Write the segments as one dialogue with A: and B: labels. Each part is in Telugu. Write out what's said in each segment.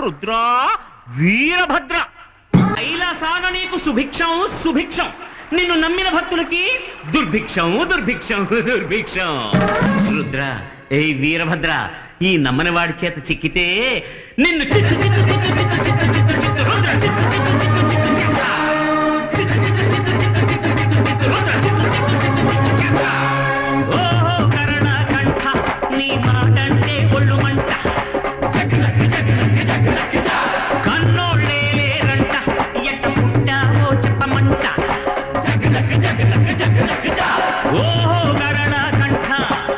A: రుద్రా వీరభద్ర కైలాసాన నీకు సుభిక్షం సుభిక్షం, నిన్ను నమ్మిన భక్తులకి దుర్భిక్షం దుర్భిక్షం దుర్భిక్షం. రుద్ర ఏ వీరభద్ర, ఈ నమ్మని వాడి చేత చిక్కితే నిన్ను చిత్తు చిత్తు చిత్తు చిత్తు చిత్తు చిత్తు చిత్తు రుద్ర చిత్తు చిత్తు చిత్తు చిత్తు చిత్త చిత్తు చిత్తు చిత్తు చిత్తు చిత్తు చిత్తు చిత్తు రుద్ర చిత్తు చిత్తు చిత్తు చిత్త. ఓహో కరణ కంఠ నీ మాటంటే ఒళ్ళు మంట, జగలకి జగలకి జగలకి జా కన్నోళ్ళే లేరంట, ఎట్ట పుట్టావో చెప్పమంట, జగలకి జగలకి జగలకి జా. ఓహో కరణ కంఠ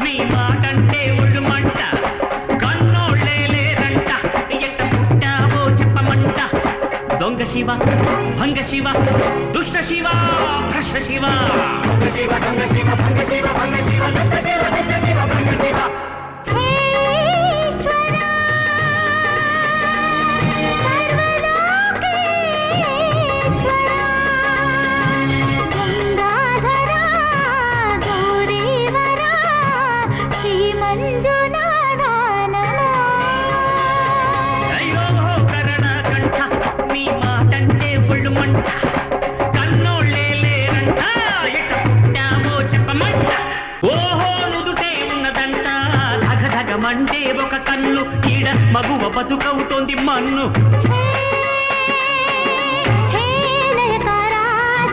A: నీ మాటంటే ఒళ్ళు మంట, కన్నోళ్ళే లేరంట, ఎట్ట పుట్టావో చెప్పమంట. దొంగ శివ భంగ శివ దుష్ట శివ భ్రష్ట శివ, దొంగ శివ దొంగ శివ భంగ శివ భంగ శివ దుష్ట శివ దుష్ట శివ భంగ శివ. అంటే ఒక కన్ను ఈడ మగువ బతుకవుతోంది మన్ను.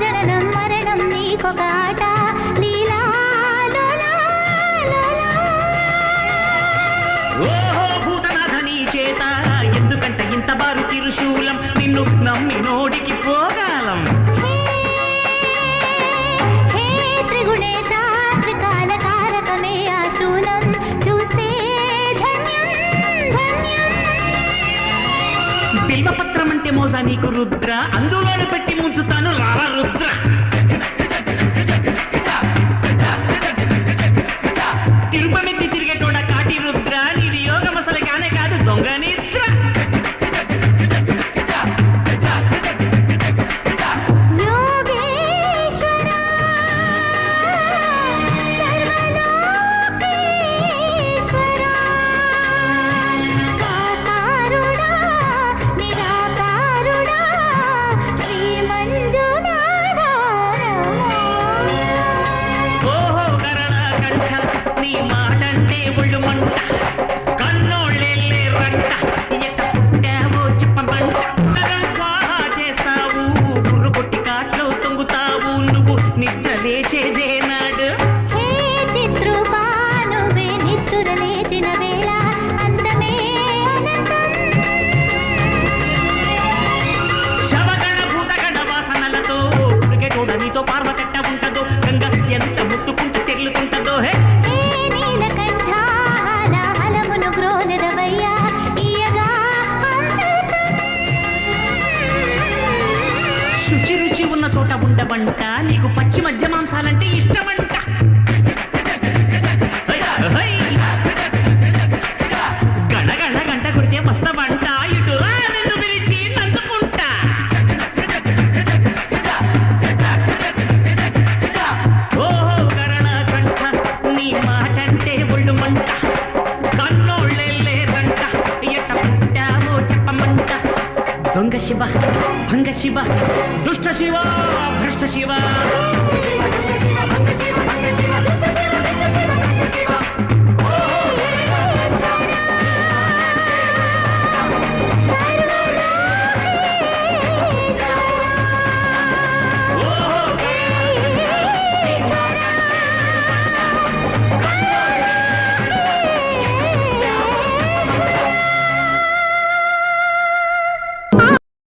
B: జననం మరణం నీకొక ఆట లీలా.
A: ఓహో భూతనాథ నీ చేత ఎందుకంటే ఇంత బారు తిరుశూలం, నిన్ను నమ్మి నోడికి పోగాలం.
B: త్రిగుణేశ త్రికాల కారకమే ఆ శూలం, చూస్తే
A: బిల్వపత్రం అంటే మోసా నీకు రుద్ర, అందులోనే పెట్టి ముంచుతాను రావ రుద్ర. తిరుపమెత్తి తిరిగేటోడ కాటి రుద్ర, నీది యోగం అసలు కానే కాదు దొంగ నిద్ర. నీతో పార్వతెట్ట ఉంటదో, గంగ ఎంత ముట్టుకుంటూ తెగులుకుంటదో. హే శుచి రుచి ఉన్న చోట ఉండవంట, నీకు పచ్చి మధ్య మాంసాలంటే ఇష్టమంట. గణ గణ గంట కొడితే వస్తావంట, ఇటు నిన్ను పిలిచి నంచుకుంటా. ఓహో కరణ కంఠ నీ మాటంటే ఒళ్ళు మంట, కన్నోళ్ళే లేరంట, ఎట్ట పుట్టావో చెప్పమంట. దొంగ శివ భంగ శివ దుష్ట శివ భ్రష్ట శివ.